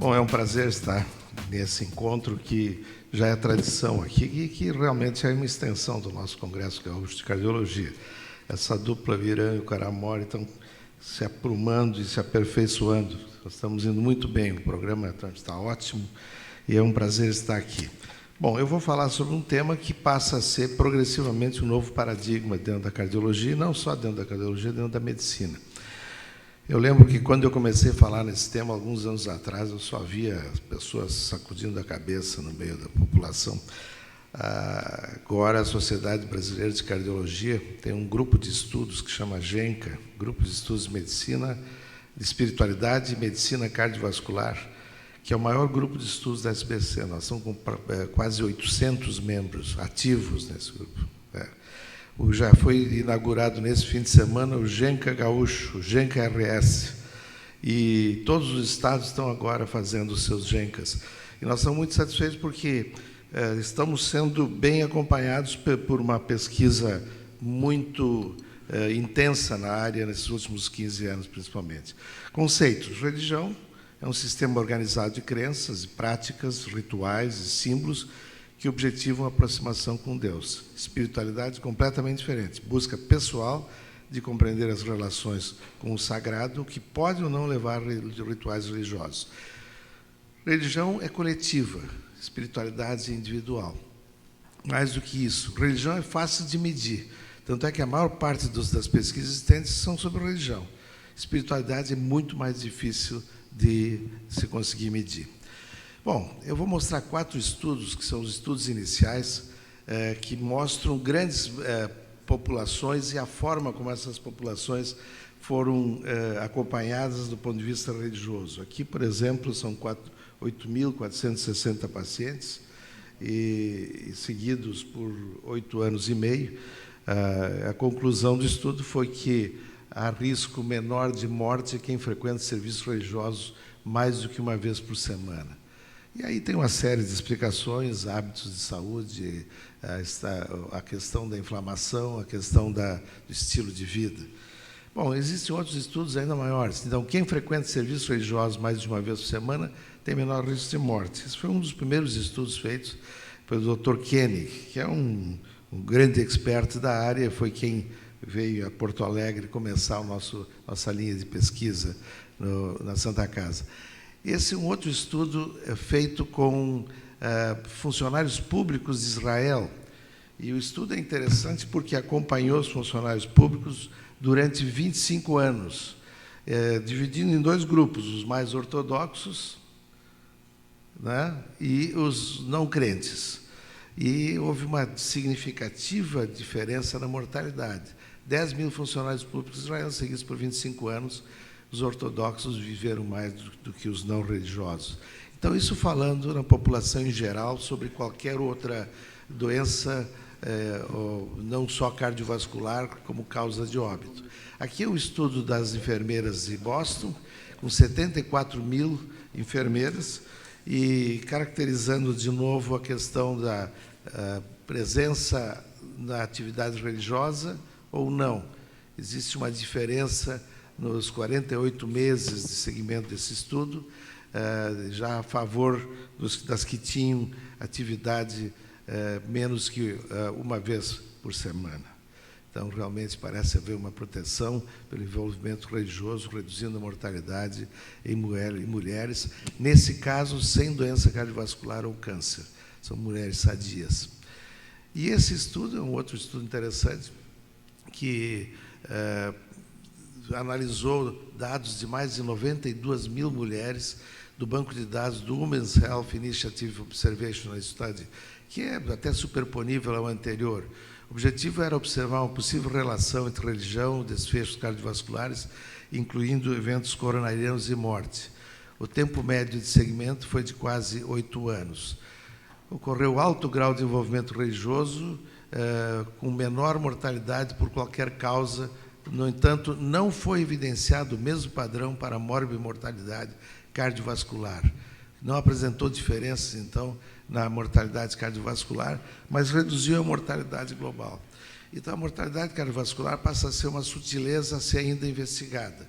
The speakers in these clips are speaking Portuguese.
Bom, é um prazer estar nesse encontro que já é tradição aqui e que realmente é uma extensão do nosso Congresso Gaúcho de Cardiologia. Essa dupla Viran e o Caramori estão se aprumando e se aperfeiçoando. Nós estamos indo muito bem, o programa está ótimo e é um prazer estar aqui. Bom, eu vou falar sobre um tema que passa a ser progressivamente um novo paradigma dentro da cardiologia, e não só dentro da cardiologia, dentro da medicina. Eu lembro que, quando eu comecei a falar nesse tema, alguns anos atrás, eu só via as pessoas sacudindo a cabeça no meio da população. Agora, a Sociedade Brasileira de Cardiologia tem um grupo de estudos que chama GENCA, Grupo de Estudos de Medicina, de Espiritualidade e Medicina Cardiovascular, que é o maior grupo de estudos da SBC. Nós somos com quase 800 membros ativos nesse grupo. Já foi inaugurado nesse fim de semana o GENCA Gaúcho, o GENCA RS, e todos os estados estão agora fazendo os seus GENCAs. E nós estamos muito satisfeitos porque estamos sendo bem acompanhados por uma pesquisa muito intensa na área, nesses últimos 15 anos, principalmente. Conceitos. Religião é um sistema organizado de crenças, práticas, rituais e símbolos que objetivam a aproximação com Deus. Espiritualidade completamente diferente, busca pessoal de compreender as relações com o sagrado, que pode ou não levar a rituais religiosos. Religião é coletiva, espiritualidade é individual. Mais do que isso, religião é fácil de medir, tanto é que a maior parte das pesquisas existentes são sobre religião. Espiritualidade é muito mais difícil de se conseguir medir. Bom, eu vou mostrar 4 estudos, que são os estudos iniciais, que mostram grandes populações e a forma como essas populações foram acompanhadas do ponto de vista religioso. Aqui, por exemplo, são 8.460 pacientes, e seguidos por 8 anos e meio. A conclusão do estudo foi que há risco menor de morte quem frequenta serviços religiosos mais do que uma vez por semana. E aí tem uma série de explicações, hábitos de saúde, a questão da inflamação, a questão do estilo de vida. Bom, existem outros estudos ainda maiores. Então, quem frequenta serviços religiosos mais de uma vez por semana tem menor risco de morte. Esse foi um dos primeiros estudos feitos pelo Dr. Koenig, que é um grande expert da área, foi quem veio a Porto Alegre começar a nossa linha de pesquisa na Santa Casa. Esse é um outro estudo feito com funcionários públicos de Israel. E o estudo é interessante porque acompanhou os funcionários públicos durante 25 anos, dividindo em 2 grupos, os mais ortodoxos, né, e os não crentes. E houve uma significativa diferença na mortalidade. 10.000 funcionários públicos de Israel, seguidos por 25 anos, os ortodoxos viveram mais do que os não religiosos. Então, isso falando na população em geral, sobre qualquer outra doença, não só cardiovascular, como causa de óbito. Aqui é o estudo das enfermeiras de Boston, com 74.000 enfermeiras, e caracterizando de novo a questão da presença na atividade religiosa ou não. Existe uma diferença nos 48 meses de seguimento desse estudo, já a favor das que tinham atividade menos que uma vez por semana. Então, realmente, parece haver uma proteção pelo envolvimento religioso, reduzindo a mortalidade em mulheres, nesse caso, sem doença cardiovascular ou câncer. São mulheres sadias. E esse estudo é um outro estudo interessante, que analisou dados de mais de 92.000 mulheres do banco de dados do Women's Health Initiative Observational Study, que é até superponível ao anterior. O objetivo era observar uma possível relação entre religião e desfechos cardiovasculares, incluindo eventos coronarianos e morte. O tempo médio de segmento foi de quase 8 anos. Ocorreu alto grau de envolvimento religioso, com menor mortalidade por qualquer causa. No entanto, não foi evidenciado o mesmo padrão para a morbimortalidade cardiovascular. Não apresentou diferenças, então, na mortalidade cardiovascular, mas reduziu a mortalidade global. Então, a mortalidade cardiovascular passa a ser uma sutileza a ser ainda investigada.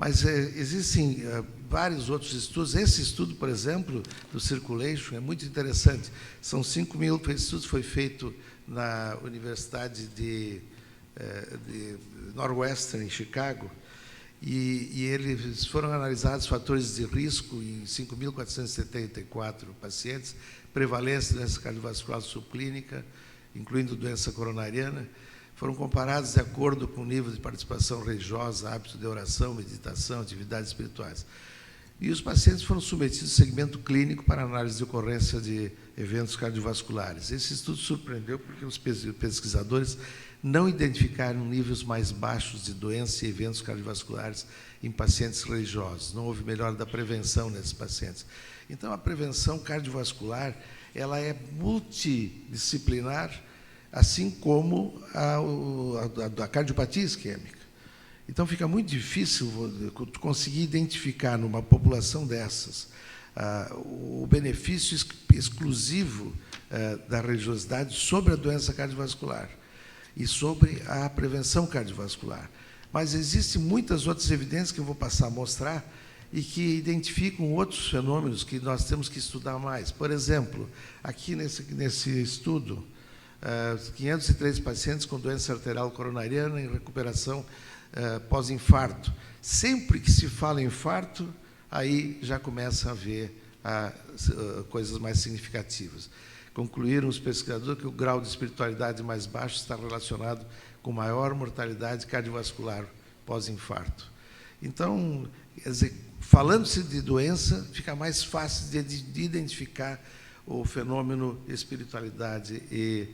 Mas existem vários outros estudos. Esse estudo, por exemplo, do Circulation, é muito interessante. São 5.000, esse estudo foi feito na Universidade de Northwestern, em Chicago, e eles foram analisados fatores de risco em 5.474 pacientes, prevalência de doença cardiovascular subclínica, incluindo doença coronariana. Foram comparados de acordo com o nível de participação religiosa, hábito de oração, meditação, atividades espirituais. E os pacientes foram submetidos ao segmento clínico para análise de ocorrência de eventos cardiovasculares. Esse estudo surpreendeu porque os pesquisadores não identificaram níveis mais baixos de doença e eventos cardiovasculares em pacientes religiosos. Não houve melhora da prevenção nesses pacientes. Então, a prevenção cardiovascular ela é multidisciplinar, assim como a cardiopatia isquêmica. Então, fica muito difícil conseguir identificar numa população dessas o benefício exclusivo da religiosidade sobre a doença cardiovascular e sobre a prevenção cardiovascular. Mas existem muitas outras evidências que eu vou passar a mostrar e que identificam outros fenômenos que nós temos que estudar mais. Por exemplo, aqui nesse estudo, 503 pacientes com doença arterial coronariana em recuperação pós-infarto. Sempre que se fala em infarto, aí já começa a haver coisas mais significativas. Concluíram os pesquisadores que o grau de espiritualidade mais baixo está relacionado com maior mortalidade cardiovascular pós-infarto. Então, quer dizer, falando-se de doença, fica mais fácil de identificar o fenômeno espiritualidade e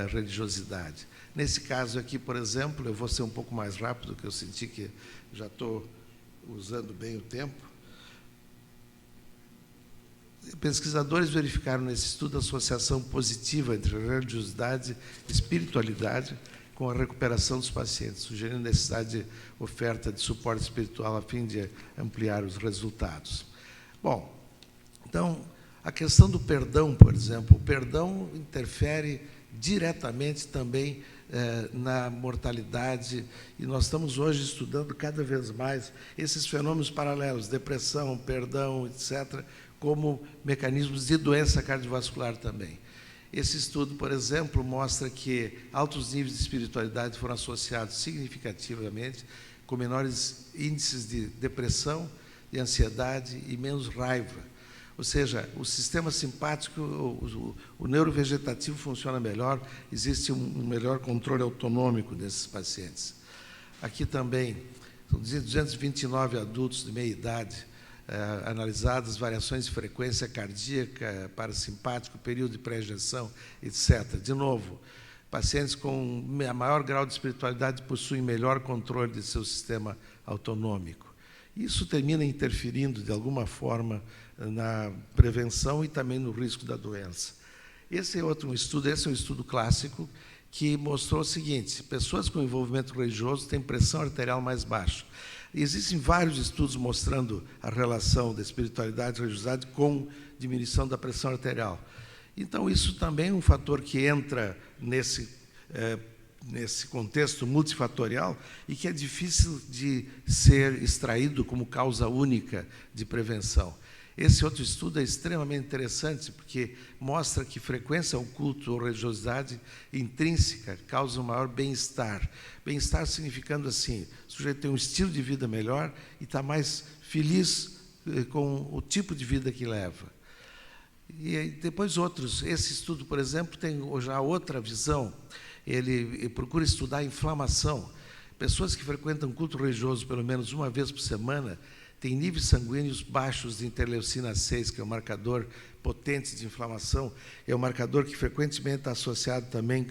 religiosidade. Nesse caso aqui, por exemplo, eu vou ser um pouco mais rápido, porque eu senti que já estou usando bem o tempo. Pesquisadores verificaram nesse estudo a associação positiva entre religiosidade e espiritualidade com a recuperação dos pacientes, sugerindo a necessidade de oferta de suporte espiritual a fim de ampliar os resultados. Bom, então, a questão do perdão, por exemplo, o perdão interfere diretamente também na mortalidade, e nós estamos hoje estudando cada vez mais esses fenômenos paralelos, depressão, perdão, etc., como mecanismos de doença cardiovascular também. Esse estudo, por exemplo, mostra que altos níveis de espiritualidade foram associados significativamente com menores índices de depressão, de ansiedade e menos raiva. Ou seja, o sistema simpático, o neurovegetativo funciona melhor, existe um melhor controle autonômico desses pacientes. Aqui também, são 229 adultos de meia idade, analisadas variações de frequência cardíaca, parasimpático, período de pré-injeção, etc. De novo, pacientes com maior grau de espiritualidade possuem melhor controle de seu sistema autonômico. Isso termina interferindo, de alguma forma, na prevenção e também no risco da doença. Esse é um estudo clássico que mostrou o seguinte: pessoas com envolvimento religioso têm pressão arterial mais baixa. Existem vários estudos mostrando a relação da espiritualidade e religiosidade com diminuição da pressão arterial. Então, isso também é um fator que entra nesse contexto multifatorial e que é difícil de ser extraído como causa única de prevenção. Esse outro estudo é extremamente interessante porque mostra que frequência ao culto ou religiosidade intrínseca causa um maior bem-estar. Bem-estar significando assim, o sujeito tem um estilo de vida melhor e está mais feliz com o tipo de vida que leva. E depois outros. Esse estudo, por exemplo, tem já outra visão. Ele procura estudar a inflamação. Pessoas que frequentam culto religioso pelo menos uma vez por semana têm níveis sanguíneos baixos de interleucina 6, que é um marcador potente de inflamação, é um marcador que frequentemente está associado também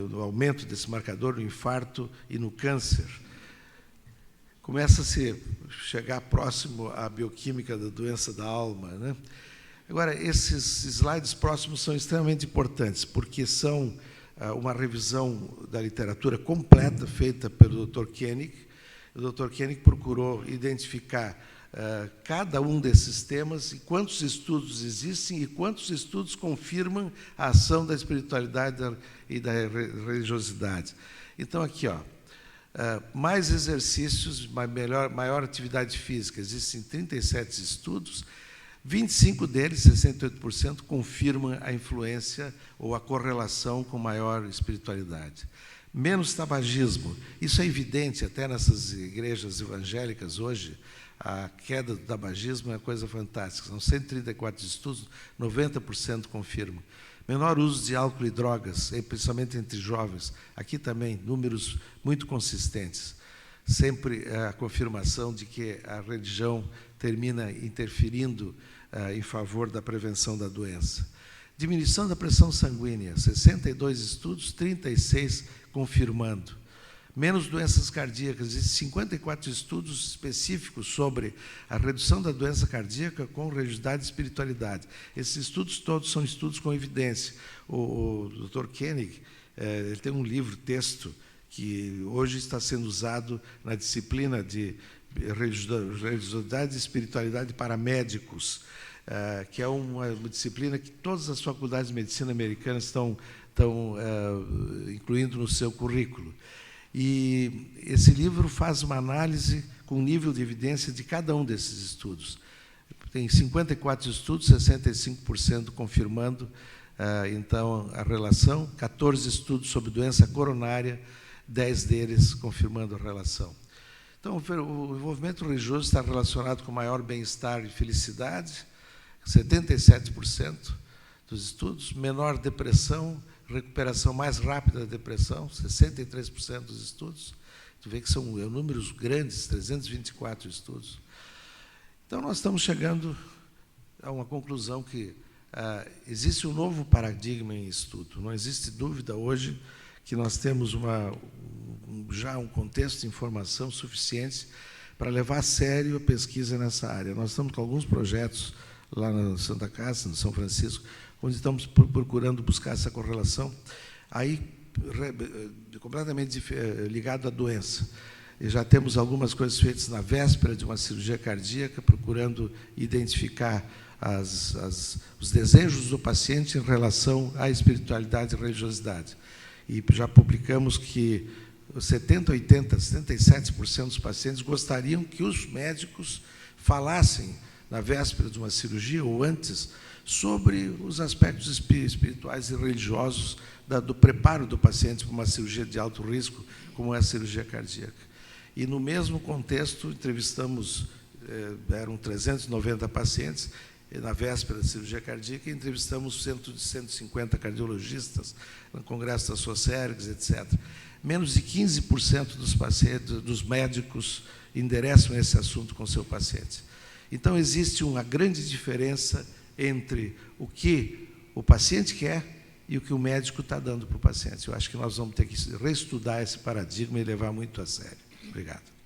no aumento desse marcador no infarto e no câncer. Começa a se chegar próximo à bioquímica da doença da alma, né? Agora, esses slides próximos são extremamente importantes, porque são uma revisão da literatura completa feita pelo Dr. Koenig. O Dr. Koenig procurou identificar cada um desses temas e quantos estudos existem e quantos estudos confirmam a ação da espiritualidade e da religiosidade. Então, aqui, mais exercícios, maior atividade física. Existem 37 estudos, 25 deles, 68%, confirmam a influência ou a correlação com maior espiritualidade. Menos tabagismo. Isso é evidente até nessas igrejas evangélicas hoje. A queda do tabagismo é uma coisa fantástica. São 134 estudos, 90% confirmam. Menor uso de álcool e drogas, principalmente entre jovens. Aqui também, números muito consistentes. Sempre a confirmação de que a religião termina interferindo em favor da prevenção da doença. Diminuição da pressão sanguínea, 62 estudos, 36 confirmando. Menos doenças cardíacas, existem 54 estudos específicos sobre a redução da doença cardíaca com religiosidade e espiritualidade. Esses estudos todos são estudos com evidência. O Dr. Koenig, ele tem um livro, texto, que hoje está sendo usado na disciplina de religiosidade e espiritualidade para médicos, que é uma disciplina que todas as faculdades de medicina americanas estão incluindo no seu currículo. E esse livro faz uma análise com nível de evidência de cada um desses estudos. Tem 54 estudos, 65% confirmando, então, a relação, 14 estudos sobre doença coronária, 10 deles confirmando a relação. Então, o envolvimento religioso está relacionado com maior bem-estar e felicidade, 77% dos estudos, menor depressão, recuperação mais rápida da depressão, 63% dos estudos. Tu vê que são números grandes, 324 estudos. Então, nós estamos chegando a uma conclusão que existe um novo paradigma em estudo. Não existe dúvida hoje que nós temos já um contexto de informação suficiente para levar a sério a pesquisa nessa área. Nós estamos com alguns projetos lá na Santa Casa, no São Francisco, onde estamos procurando buscar essa correlação, aí completamente ligado à doença. E já temos algumas coisas feitas na véspera de uma cirurgia cardíaca, procurando identificar os desejos do paciente em relação à espiritualidade e religiosidade. E já publicamos que 70%, 80%, 77% dos pacientes gostariam que os médicos falassem na véspera de uma cirurgia ou antes sobre os aspectos espirituais e religiosos do preparo do paciente para uma cirurgia de alto risco, como é a cirurgia cardíaca. E, no mesmo contexto, entrevistamos, eram 390 pacientes, e na véspera da cirurgia cardíaca, entrevistamos 150 cardiologistas, no Congresso da Sociérgs, etc. Menos de 15% dos pacientes, dos médicos, endereçam esse assunto com seu paciente. Então, existe uma grande diferença entre o que o paciente quer e o que o médico está dando para o paciente. Eu acho que nós vamos ter que reestudar esse paradigma e levar muito a sério. Obrigado.